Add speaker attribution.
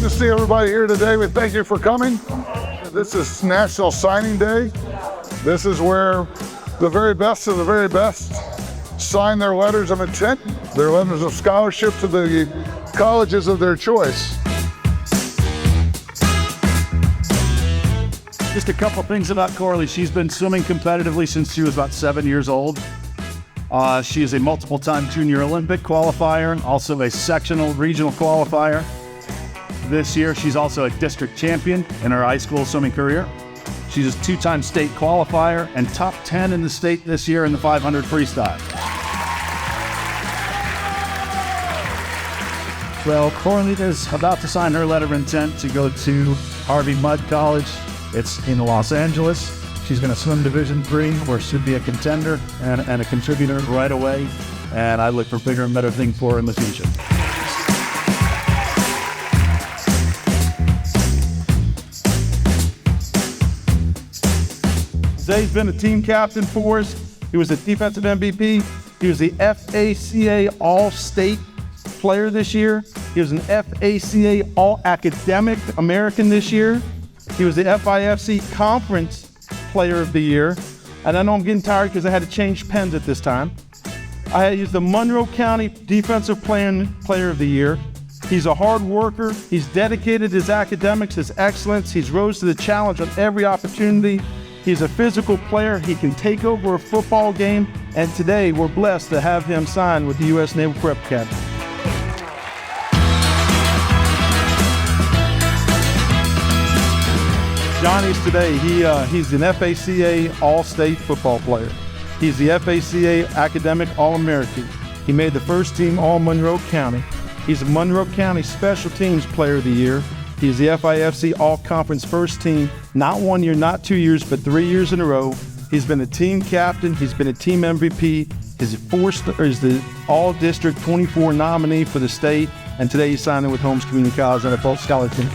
Speaker 1: to see everybody here today. We thank you for coming. This is National Signing Day. This is where the very best of the very best sign their letters of intent, their letters of scholarship to the colleges of their choice.
Speaker 2: Just a couple things about Corley. She's been swimming competitively since she was about 7 years old. She is a multiple-time junior Olympic qualifier, also a sectional regional qualifier. This year, she's also a district champion in her high school swimming career. She's a two-time state qualifier and top 10 in the state this year in the 500 freestyle. Well, Corley is about to sign her letter of intent to go to Harvey Mudd College. It's in Los Angeles. She's going to swim Division III, where she'll be a contender and a contributor right away. And I look for bigger and better things for her in the future. Zay's been a team captain for us. He was a defensive MVP. He was the FACA All-State player this year. He was an FACA All-Academic American this year. He was the FIFC Conference Player of the Year. And I know I'm getting tired because I had to change pens at this time. He's the Monroe County Defensive Player of the Year. He's a hard worker. He's dedicated to his academics, his excellence. He's rose to the challenge on every opportunity. He's a physical player. He can take over a football game. And today we're blessed to have him sign with the U.S. Naval Prep Academy. Johnny's today, he's an FACA All-State football player. He's the FACA Academic All-American. He made the first team All-Monroe County. He's a Monroe County Special Teams Player of the Year. He's the FIFC All-Conference First Team, not 1 year, not 2 years, but 3 years in a row. He's been a team captain. He's been a team MVP. He's the All-District 24 nominee for the state. And today he's signing with Holmes Community College NFL Scholar Team.